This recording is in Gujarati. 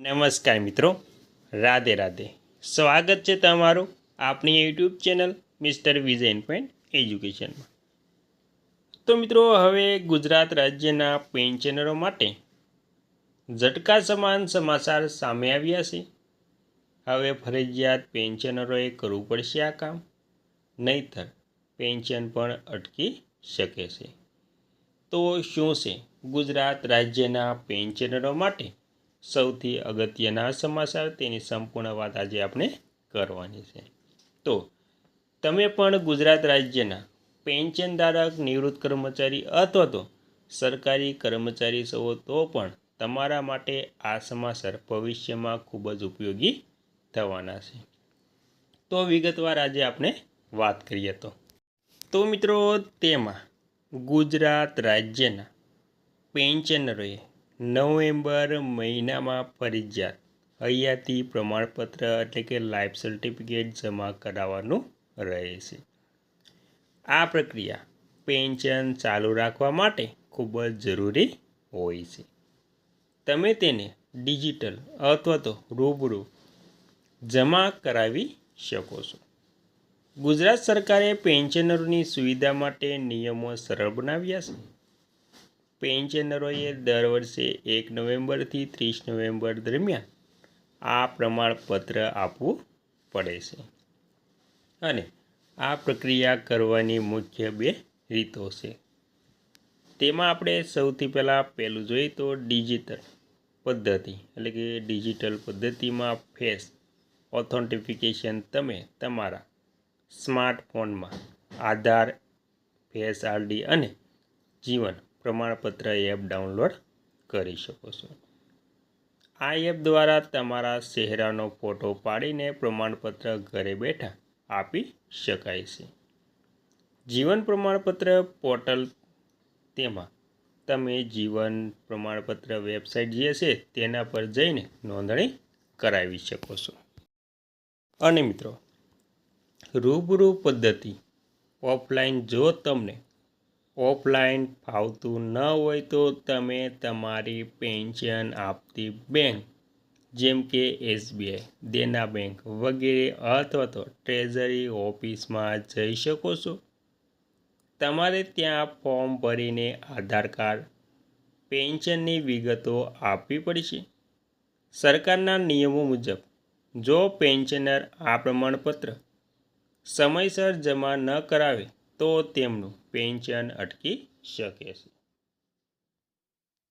નમસ્કાર મિત્રો, રાધે રાધે. સ્વાગત છે તમારું આપણી YouTube channel mister vision point એજ્યુકેશનમાં. તો મિત્રો, હવે ગુજરાત રાજ્યના પેન્શનરો માટે ઝટકા સમાન સમાચાર સામે આવ્યા છે. હવે ફરજિયાત પેન્શનરોએ કરવું પડશે આ કામ, નહીંતર પેન્શન પણ અટકી શકે છે. તો શું છે ગુજરાત રાજ્યના પેન્શનરો માટે સૌથી અગત્યના સમાચાર, તેની સંપૂર્ણ વાત આજે આપણે કરવાની છે. તો તમે પણ ગુજરાત રાજ્યના પેન્શનધારક, નિવૃત્ત કર્મચારી અથવા તો સરકારી કર્મચારી છો તો પણ તમારા માટે આ સમાચાર ભવિષ્યમાં ખૂબ જ ઉપયોગી થવાના છે. તો વિગતવાર આજે આપણે વાત કરીએ તો મિત્રો, તેમાં ગુજરાત રાજ્યના પેન્શનરોએ નવેમ્બર મહિનામાં ફરજિયાત હયાતી પ્રમાણપત્ર એટલે કે લાઈફ સર્ટિફિકેટ જમા કરાવવાનું રહે છે. આ પ્રક્રિયા પેન્શન ચાલુ રાખવા માટે ખૂબ જ જરૂરી હોય છે. તમે તેને ડિજિટલ અથવા તો રૂબરૂ જમા કરાવી શકો છો. ગુજરાત સરકારે પેન્શનરોની સુવિધા માટે નિયમો સરળ બનાવ્યા છે. પેન્શનરોએ દર વર્ષે 1 નવેમ્બરથી 30 નવેમ્બર દરમિયાન આ પ્રમાણપત્ર આપવું પડે છે. અને આ પ્રક્રિયા કરવાની મુખ્ય 2 રીતો છે. તેમાં આપણે સૌથી પહેલું જોઈએ તો ડિજિટલ પદ્ધતિ, એટલે કે ડિજિટલ પદ્ધતિમાં ફેસ ઓથેન્ટિફિકેશન. તમે તમારા સ્માર્ટફોનમાં આધાર, ફેસ આઈડી અને જીવન પ્રમાણપત્ર એપ ડાઉનલોડ કરી શકો છો. આ એપ દ્વારા તમારા ચહેરાનો ફોટો પાડીને પ્રમાણપત્ર ઘરે બેઠા આપી શકાય છે. જીવન પ્રમાણપત્ર પોર્ટલ, તેમાં તમે જીવન પ્રમાણપત્ર વેબસાઇટ જે છે તેના પર જઈને નોંધણી કરાવી શકો છો. અને મિત્રો, રૂબરૂ પદ્ધતિ ઓફલાઈન, જો તમને ઓફલાઈન ફાવતું ન હોય તો તમે તમારી પેન્શન આપતી બેંક જેમ કે SBI, દેના બેંક વગેરે અથવા તો ટ્રેઝરી ઓફિસમાં જઈ શકો છો. તમારે ત્યાં ફોર્મ ભરીને આધાર કાર્ડ, પેન્શનની વિગતો આપવી પડશે. સરકારના નિયમો મુજબ જો પેન્શનર આ પ્રમાણપત્ર સમયસર જમા ન કરાવે તો તેમનું પેન્શન અટકી શકે છે.